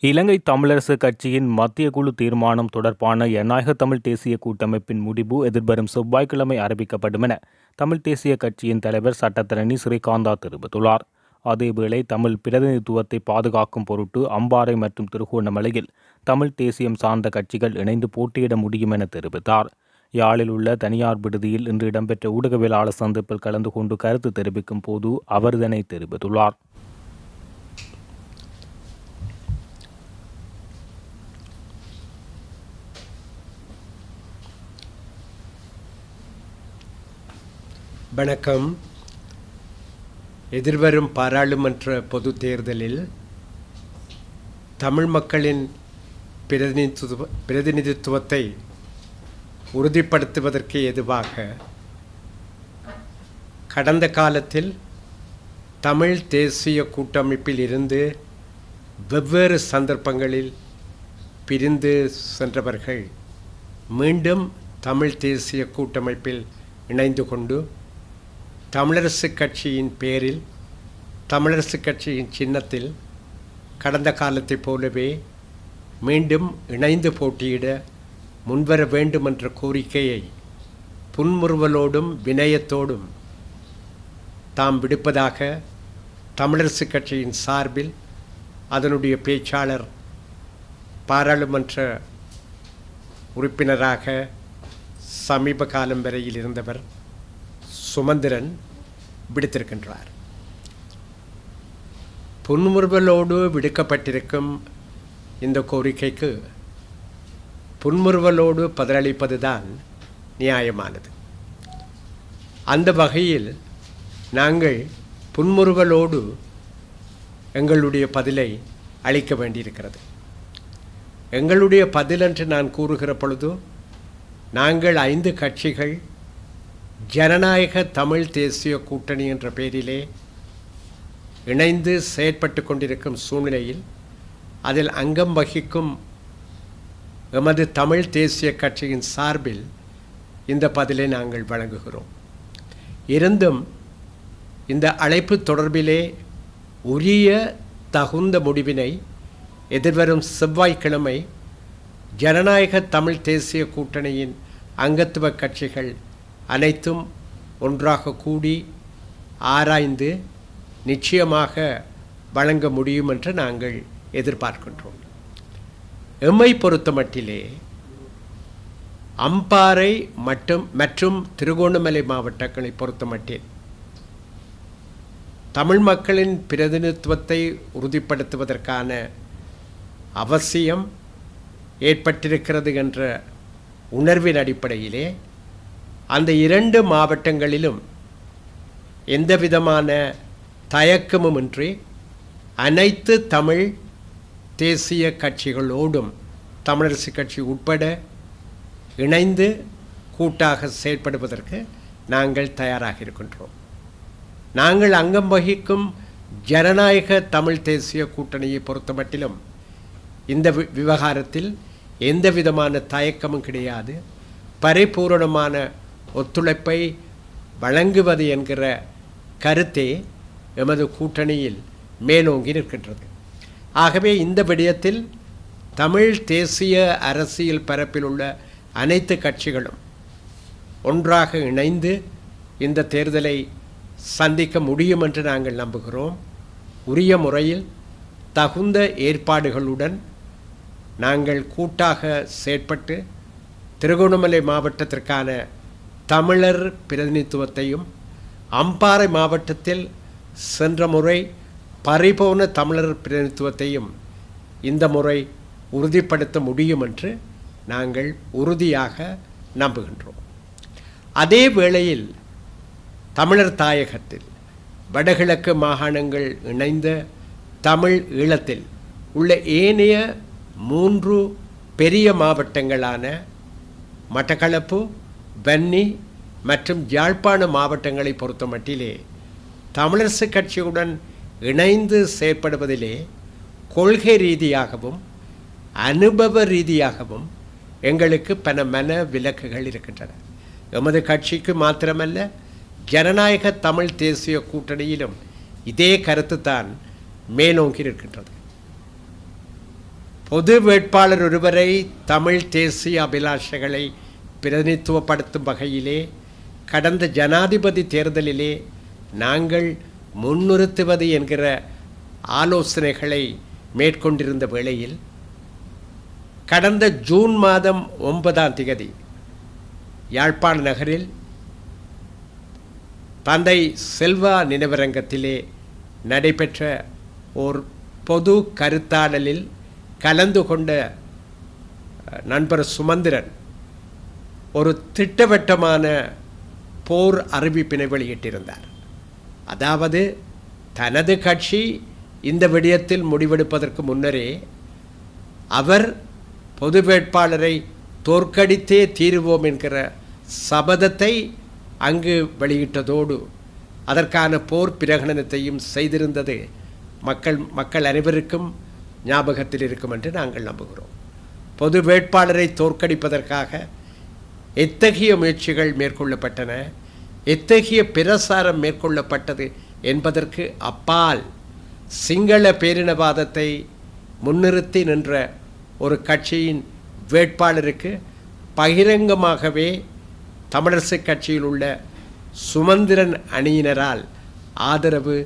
இலங்கை தமிழரசுக் கட்சியின் மத்திய குழு தீர்மானம் தொடர்பான ஜனநாயக தமிழ் தேசிய கூட்டமைப்பின் முடிவு எதிர்வரும் செவ்வாய்க்கிழமை அறிவிக்கப்படும் என தமிழ் தேசிய கட்சியின் தலைவர் சட்டத்தரணி ஸ்ரீகாந்தா தெரிவித்துள்ளார். அதேவேளை தமிழ் பிரதிநிதித்துவத்தை பாதுகாக்கும் பொருட்டு அம்பாறை மற்றும் திருகோணமலையில் தமிழ் தேசியம் சார்ந்த கட்சிகள் இணைந்து போட்டியிட முடியும் என தெரிவித்தார். யாழில் உள்ள தனியார் விடுதியில் இன்று இடம்பெற்ற ஊடகவியலாளர் சந்திப்பில் கலந்து கொண்டு கருத்து தெரிவிக்கும் போது அவர் இதனை தெரிவித்துள்ளார். வணக்கம். எதிர்வரும் பாராளுமன்ற பொது தேர்தலில் தமிழ் மக்களின் பிரதிநிதித்துவத்தை உறுதிப்படுத்துவதற்கு ஏதுவாக கடந்த காலத்தில் தமிழ் தேசிய கூட்டமைப்பில் இருந்து வெவ்வேறு சந்தர்ப்பங்களில் பிரிந்து சென்றவர்கள் மீண்டும் தமிழ் தேசிய கூட்டமைப்பில் இணைந்து கொண்டு தமிழரசுக் கட்சியின் பேரில் தமிழரசுக் கட்சியின் சின்னத்தில் கடந்த காலத்தைப் போலவே மீண்டும் இணைந்து போட்டியிட முன்வர வேண்டும் என்ற கோரிக்கையை புன்முறுவலோடும் வினயத்தோடும் தாம் விடுப்பதாக தமிழரசுக் கட்சியின் சார்பில் அதனுடைய பேச்சாளர் பாராளுமன்ற உறுப்பினராக சமீப காலம் வரையில் இருந்தவர் சுமந்திரன் விடுத்திருக்கின்றார். புன்முறுவலோடு விடுக்கப்பட்டிருக்கும் இந்த கோரிக்கைக்கு புன்முறுவலோடு பதிலளிப்பதுதான் நியாயமானது. அந்த வகையில் நாங்கள் புன்முறுவலோடு எங்களுடைய பதிலை அளிக்க வேண்டியிருக்கிறது. எங்களுடைய பதில் என்று நான் கூறுகிற பொழுது நாங்கள் 5 கட்சிகள் ஜனநாயக தமிழ் தேசிய கூட்டணி என்ற பெயரிலே இணைந்து செயற்பட்டு கொண்டிருக்கும் சூழ்நிலையில் அதில் அங்கம் வகிக்கும் எமது தமிழ் தேசிய கட்சியின் சார்பில் இந்த பதிலை நாங்கள் வழங்குகிறோம். இருந்தும் இந்த அழைப்பு தொடர்பிலே உரிய தகுந்த முடிவினை எதிர்வரும் செவ்வாய்க்கிழமை ஜனநாயக தமிழ் தேசிய கூட்டணியின் அங்கத்துவ கட்சிகள் அனைத்தும் ஒன்றாக கூடி ஆராய்ந்து நிச்சயமாக வழங்க முடியும் என்று நாங்கள் எதிர்பார்க்கின்றோம். எம்மை பொறுத்தமட்டிலே அம்பாறை மற்றும் திருகோணமலை மாவட்டங்களை பொறுத்தமட்டில் தமிழ் மக்களின் பிரதிநிதித்துவத்தை உறுதிப்படுத்துவதற்கான அவசியம் ஏற்பட்டிருக்கிறது என்ற உணர்வின் அடிப்படையிலே அந்த 2 மாவட்டங்களிலும் எந்தவிதமான தயக்கமுமின்றி அனைத்து தமிழ் தேசிய கட்சிகளோடும் தமிழரசுக் கட்சி உட்பட இணைந்து கூட்டாக செயற்படுவதற்கு நாங்கள் தயாராக இருக்கின்றோம். நாங்கள் அங்கம் வகிக்கும் ஜனநாயக தமிழ் தேசிய கூட்டணியை பொறுத்தமட்டிலும் இந்த விவகாரத்தில் எந்த விதமான தயக்கமும் கிடையாது. பரிபூரணமான ஒத்துழைப்பை வழங்குவது என்கிற கருத்தே எமது கூட்டணியில் மேலோங்கி நிற்கின்றது. ஆகவே இந்த விடயத்தில் தமிழ் தேசிய அரசியல் பரப்பில் உள்ள அனைத்து கட்சிகளும் ஒன்றாக இணைந்து இந்த தேர்தலை சந்திக்க முடியும் என்று நாங்கள் நம்புகிறோம். உரிய முறையில் தகுந்த ஏற்பாடுகளுடன் நாங்கள் கூட்டாக செயற்பட்டு திருகோணமலை மாவட்டத்திற்கான தமிழர் பிரதிநிதித்துவத்தையும் அம்பாறை மாவட்டத்தில் சென்ற முறை பறிபோன தமிழர் பிரதிநிதித்துவத்தையும் இந்த முறை உறுதிப்படுத்த முடியும் என்று நாங்கள் உறுதியாக நம்புகின்றோம். அதே வேளையில் தமிழர் தாயகத்தில் வடகிழக்கு மாகாணங்கள் இணைந்த தமிழ் ஈழத்தில் உள்ள ஏனைய 3 பெரிய மாவட்டங்களான மட்டக்களப்பு, வன்னி மற்றும் யாழ்ப்பாண மாவட்டங்களை பொறுத்தமட்டிலே தமிழரசுக் கட்சியுடன் இணைந்து செயற்படுவதிலே கொள்கை ரீதியாகவும் அனுபவ ரீதியாகவும் எங்களுக்கு பல மன விலக்குகள் இருக்கின்றன. எமது கட்சிக்கு மாத்திரமல்ல, ஜனநாயக தமிழ் தேசிய கூட்டணியிலும் இதே கருத்து தான் மேலோங்கி இருக்கின்றது. பொது வேட்பாளர் ஒருவரை தமிழ் தேசிய அபிலாஷைகளை பிரதிநிதித்துவப்படுத்தும் வகையிலே கடந்த ஜனாதிபதி தேர்தலிலே நாங்கள் முன்னிறுத்துவது என்கிற ஆலோசனைகளை மேற்கொண்டிருந்த வேளையில் கடந்த ஜூன் மாதம் 9ஆம் தேதி யாழ்ப்பாண நகரில் தந்தை செல்வா நினைவரங்கத்திலே நடைபெற்ற ஒரு பொது கருத்தாடலில் கலந்து கொண்ட நண்பர் சுமந்திரன் ஒரு திட்டவட்டமான போர் அறிவிப்பினை வெளியிட்டிருந்தார். அதாவது தனது கட்சி இந்த விடயத்தில் முடிவெடுப்பதற்கு முன்னரே அவர் பொது வேட்பாளரை தோற்கடித்தே தீருவோம் என்கிற சபதத்தை அங்கு வெளியிட்டதோடு அதற்கான போர் பிரகடனத்தையும் செய்திருந்தது மக்கள் அனைவருக்கும் ஞாபகத்தில் இருக்கும் என்று நாங்கள் நம்புகிறோம். பொது வேட்பாளரை தோற்கடிப்பதற்காக எத்தகைய முயற்சிகள் மேற்கொள்ளப்பட்டன, எத்தகைய பிரசாரம் மேற்கொள்ளப்பட்டது என்பதற்கு அப்பால் சிங்கள பேரினவாதத்தை முன்னிறுத்தி நின்ற ஒரு கட்சியின் வேட்பாளருக்கு பகிரங்கமாகவே தமிழரசு கட்சியில் உள்ள சுமந்திரன் அணியினரால் ஆதரவு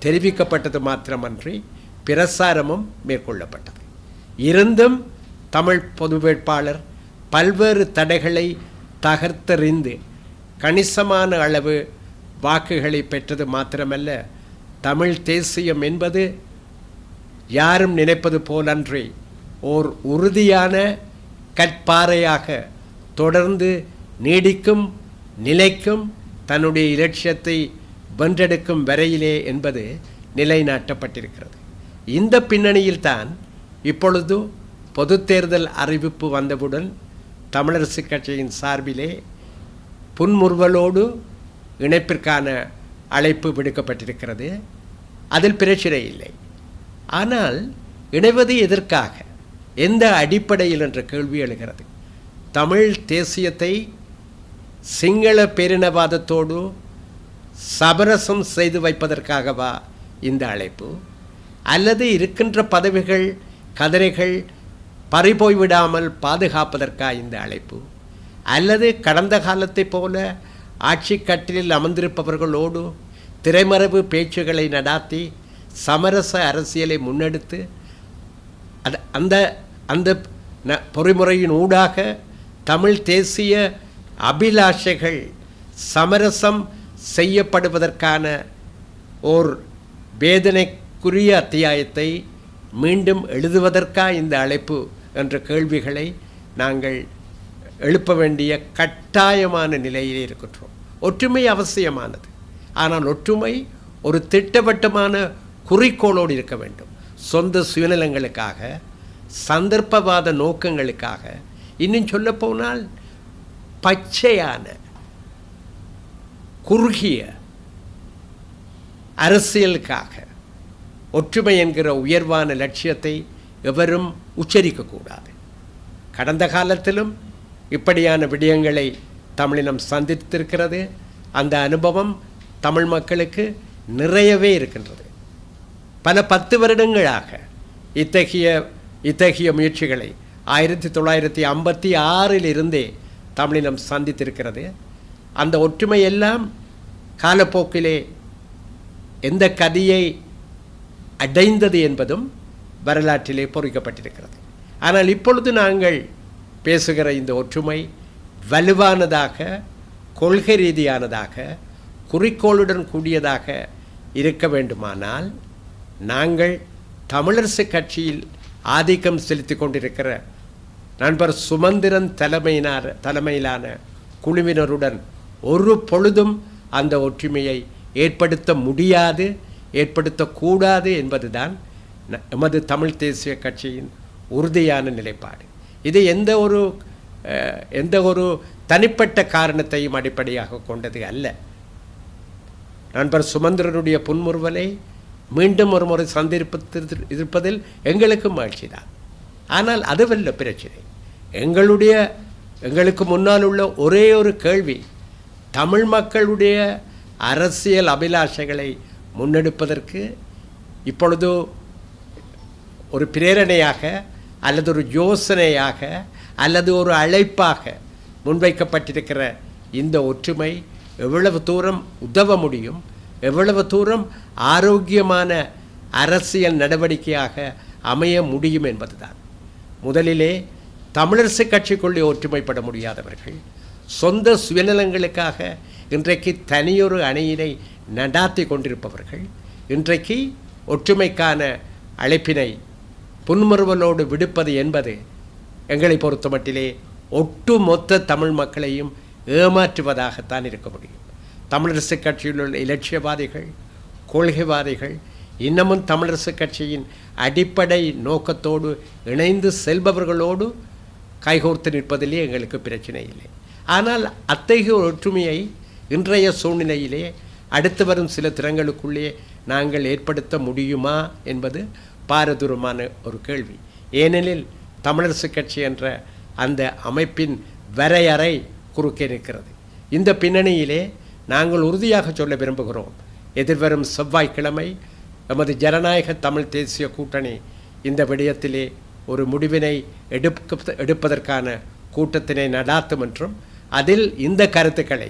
தெரிவிக்கப்பட்டது மாத்திரமன்றி பிரசாரமும் மேற்கொள்ளப்பட்டது. இருந்தும் தமிழ் பொது வேட்பாளர் பல்வேறு தடைகளை தகர்த்தெறிந்து கணிசமான அளவு வாக்குகளை பெற்றது மாத்திரமல்ல, தமிழ் தேசியம் என்பது யாரும் நினைப்பது போலன்றி ஓர் உறுதியான கற்பாறையாக தொடர்ந்து நீடிக்கும் நிலைக்கும் தன்னுடைய இலட்சியத்தை வென்றெடுக்கும் வரையிலே என்பது நிலைநாட்டப்பட்டிருக்கிறது. இந்த பின்னணியில்தான் இப்பொழுது பொது தேர்தல் அறிவிப்பு வந்தவுடன் தமிழரசு கட்சியின் சார்பிலே புன்முறுவலோடு இணைப்பிற்கான அழைப்பு விடுக்கப்பட்டிருக்கிறது. அதில் பிரச்சனை இல்லை. ஆனால் இணைவது எதற்காக, எந்த அடிப்படையில் என்ற கேள்வி எழுகிறது. தமிழ் தேசியத்தை சிங்கள பேரினவாதத்தோடு சமரசம் செய்து வைப்பதற்காகவா இந்த அழைப்பு, அல்லது இருக்கின்ற பதவிகள் கதிரைகள் பறிபோய்விடாமல் பாதுகாப்பதற்கா இந்த அழைப்பு, அல்லது கடந்த காலத்தை போல ஆட்சி கட்டிலில் அமர்ந்திருப்பவர்களோடு திரைமறைவு பேச்சுகளை நடாத்தி சமரச அரசியலை முன்னெடுத்து அந்த அந்த பொறிமுறையின் ஊடாக தமிழ் தேசிய அபிலாஷைகள் சமரசம் செய்யப்படுவதற்கான ஓர் வேதனைக்குரிய அத்தியாயத்தை மீண்டும் எழுதுவதற்கா இந்த அழைப்பு என்ற கேள்விகளை நாங்கள் எழுப்ப வேண்டிய கட்டாயமான நிலையிலே இருக்கின்றோம். ஒற்றுமை அவசியமானது. ஆனால் ஒற்றுமை ஒரு திட்டவட்டமான குறிக்கோளோடு இருக்க வேண்டும். சொந்த சுயநலங்களுக்காக, சந்தர்ப்பவாத நோக்கங்களுக்காக, இன்னும் சொல்லப்போனால் பச்சையான குறுகிய அரசியலுக்காக ஒற்றுமை என்கிற உயர்வான லட்சியத்தை எவரும் உச்சரிக்கக்கூடாது. கடந்த காலத்திலும் இப்படியான விடயங்களை தமிழினம் சந்தித்திருக்கிறது. அந்த அனுபவம் தமிழ் மக்களுக்கு நிறையவே இருக்கின்றது. பல 10 வருடங்களாக இத்தகைய முயற்சிகளை 1956 இருந்தே தமிழினம் சந்தித்திருக்கிறது. அந்த ஒற்றுமையெல்லாம் காலப்போக்கிலே எந்த கதியை அடைந்தது என்பதும் வரலாற்றிலே பொறிக்கப்பட்டிருக்கிறது. ஆனால் இப்பொழுது நாங்கள் பேசுகிற இந்த ஒற்றுமை வலுவானதாக, கொள்கை ரீதியானதாக, குறிக்கோளுடன் கூடியதாக இருக்க வேண்டுமானால் நாங்கள் தமிழரசு கட்சியில் ஆதிக்கம் செலுத்தி கொண்டிருக்கிற நண்பர் சுமந்திரன் தலைமையிலான குழுவினருடன் ஒரு பொழுதும் அந்த ஒற்றுமையை ஏற்படுத்த முடியாது, ஏற்படுத்தக்கூடாது என்பதுதான் எமது தமிழ் தேசிய கட்சியின் உறுதியான நிலைப்பாடு. இது எந்த ஒரு தனிப்பட்ட காரணத்தையும் அடிப்படையாக கொண்டது அல்ல. நண்பர் சுமந்திரனுடைய புன்முறுவலை மீண்டும் ஒரு முறை இருப்பதில் எங்களுக்கும் மகிழ்ச்சி தான். ஆனால் அதுவல்ல பிரச்சனை. எங்களுக்கு முன்னால் உள்ள ஒரே ஒரு கேள்வி, தமிழ் மக்களுடைய அரசியல் அபிலாஷைகளை முன்னெடுப்பதற்கு இப்பொழுது ஒரு பிரேரணையாக அல்லது ஒரு யோசனையாக அல்லது ஒரு அழைப்பாக முன்வைக்கப்பட்டிருக்கிற இந்த ஒற்றுமை எவ்வளவு தூரம் உதவ முடியும், எவ்வளவு தூரம் ஆரோக்கியமான அரசியல் நடவடிக்கையாக அமைய முடியும் என்பதுதான். முதலிலே தமிழரசு கட்சிக்குள்ளே ஒற்றுமைப்பட முடியாதவர்கள் சொந்த சுயநலங்களுக்காக இன்றைக்கு தனியொரு அணியினை நடாத்தி கொண்டிருப்பவர்கள் இன்றைக்கு ஒற்றுமைக்கான அழைப்பினை புன்முறுவலோடு விடுப்பது என்பது எங்களை பொறுத்தமட்டிலே ஒட்டுமொத்த தமிழ் மக்களையும் ஏமாற்றுவதாகத்தான் இருக்க முடியும். தமிழரசு கட்சியில் உள்ள இலட்சியவாதிகள், கொள்கைவாதிகள் இன்னமும் தமிழரசு கட்சியின் அடிப்படை நோக்கத்தோடு இணைந்து செல்பவர்களோடு கைகோர்த்து நிற்பதிலே எங்களுக்கு பிரச்சனை இல்லை. ஆனால் அத்தகைய ஒற்றுமையை இன்றைய சூழ்நிலையிலே அடுத்து வரும் சில தினங்களுக்குள்ளே நாங்கள் ஏற்படுத்த முடியுமா என்பது பாரதூரமான ஒரு கேள்வி. ஏனெனில் தமிழரசு கட்சி என்ற அந்த அமைப்பின் வரையறை குறுக்கே நிற்கிறது. இந்த பின்னணியிலே நாங்கள் உறுதியாக சொல்ல விரும்புகிறோம், எதிர்வரும் செவ்வாய்க்கிழமை எமது ஜனநாயக தமிழ் தேசிய கூட்டணி இந்த விடயத்திலே ஒரு முடிவினை எடுப்பதற்கான கூட்டத்தினை நடாத்தும் என்றும் அதில் இந்த கருத்துக்களை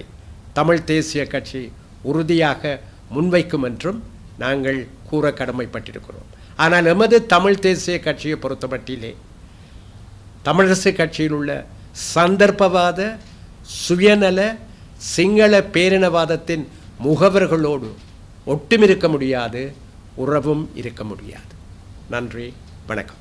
தமிழ் தேசிய கட்சி உறுதியாக முன்வைக்கும் என்றும் நாங்கள் கூற கடமைப்பட்டிருக்கிறோம். ஆனால் எமது தமிழ் தேசிய கட்சியை பொறுத்தமட்டிலே தமிழரசு கட்சியில் உள்ள சந்தர்ப்பவாத சுயநல சிங்கள பேரினவாதத்தின் முகவர்களோடு ஒட்டுமிருக்க முடியாது, உறவும் இருக்க முடியாது. நன்றி, வணக்கம்.